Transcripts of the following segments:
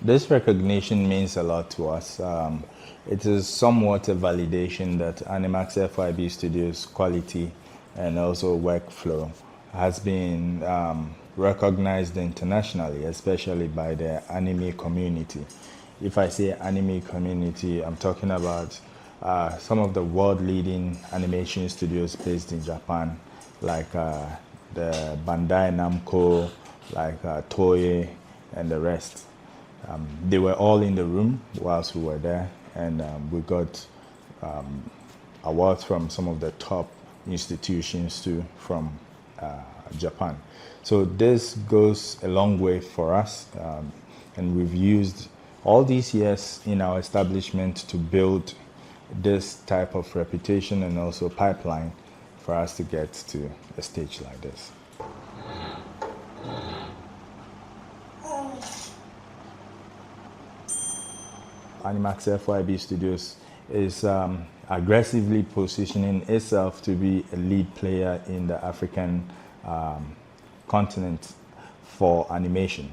This recognition means a lot to us. It is somewhat a validation that AnimaxFyb Studios' quality and also workflow has been recognized internationally, especially by the anime community. If I say anime community, I'm talking about some of the world-leading animation studios based in Japan, like the Bandai Namco, like Toei, and the rest. They were all in the room whilst we were there, and we got awards from some of the top institutions too from Japan. So this goes a long way for us, and we've used all these years in our establishment to build this type of reputation and also pipeline for us to get to a stage like this. AnimaxFyb Studios is aggressively positioning itself to be a lead player in the African continent for animation.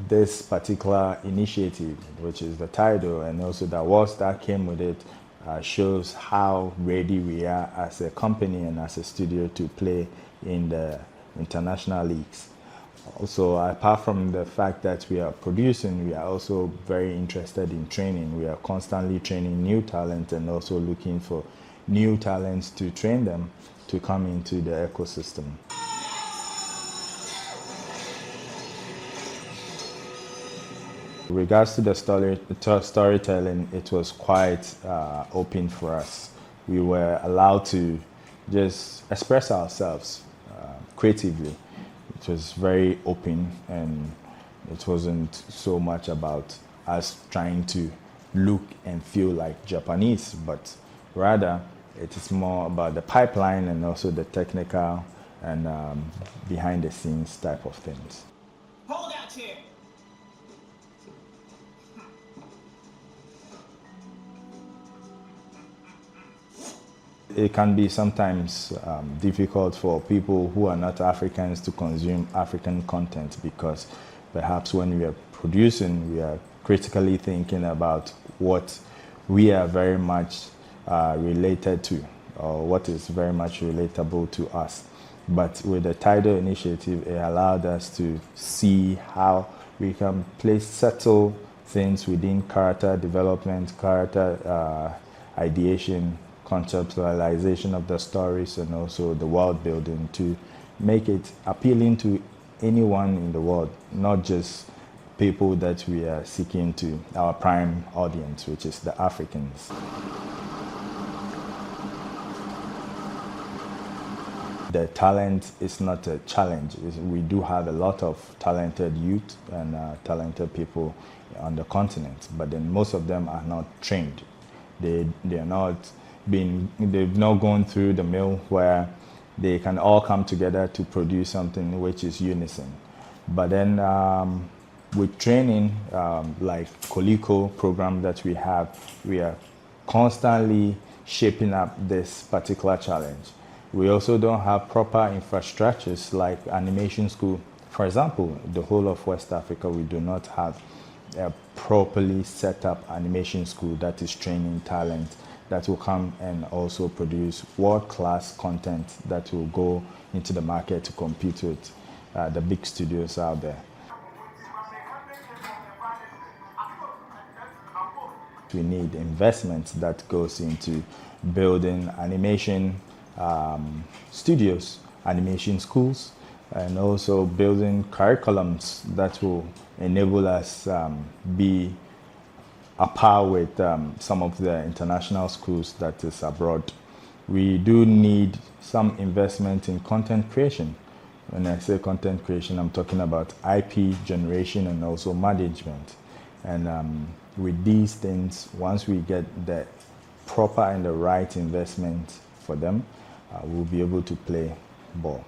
This particular initiative, which is the TAIDO, and also the awards that came with it, shows how ready we are as a company and as a studio to play in the international leagues. Also, apart from the fact that we are producing, we are also very interested in training. We are constantly training new talent and also looking for new talents to train them to come into the ecosystem. In regards to the storytelling, it was quite open for us. We were allowed to just express ourselves creatively. It was very open, and it wasn't so much about us trying to look and feel like Japanese, but rather it is more about the pipeline and also the technical and behind the scenes type of things. Hold that chair. It can be sometimes difficult for people who are not Africans to consume African content, because perhaps when we are producing, we are critically thinking about what we are very much related to, or what is very much relatable to us. But with the TAIDO initiative, it allowed us to see how we can place subtle things within character development, character ideation, conceptualization of the stories, and also the world building to make it appealing to anyone in the world, not just people that we are seeking to, our prime audience, which is the Africans. The talent is not a challenge. We do have a lot of talented youth and talented people on the continent, but then most of them are not trained. They've not gone through the mill where they can all come together to produce something which is unison. But then with training, like Coleco program that we have, we are constantly shaping up this particular challenge. We also don't have proper infrastructures like animation school. For example, the whole of West Africa, we do not have a properly set up animation school that is training talent that will come and also produce world-class content that will go into the market to compete with the big studios out there. We need investment that goes into building animation studios, animation schools, and also building curriculums that will enable us be a par with some of the international schools that is abroad. We do need some investment in content creation. When I say content creation, I'm talking about IP generation and also management. And with these things, once we get the proper and the right investment for them, we'll be able to play ball.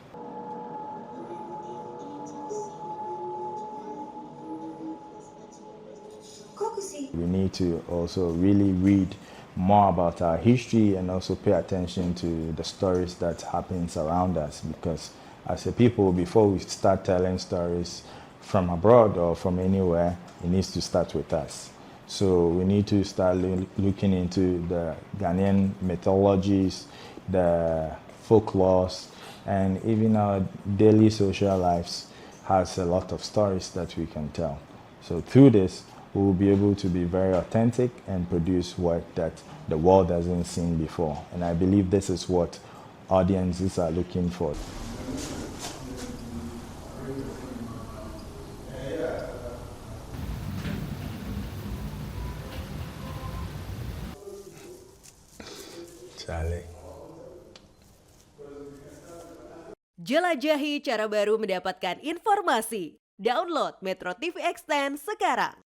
We need to also really read more about our history and also pay attention to the stories that happens around us, because as a people, before we start telling stories, from abroad or from anywhere, it needs to start with us. So we need to start looking into the Ghanaian mythologies, the folklores, and even our daily social lives has a lot of stories that we can tell. So through this, we will be able to be very authentic and produce work that the world hasn't seen before. And I believe this is what audiences are looking for. Cari. Jelajahi cara baru mendapatkan informasi. Download MetroTV Extend sekarang.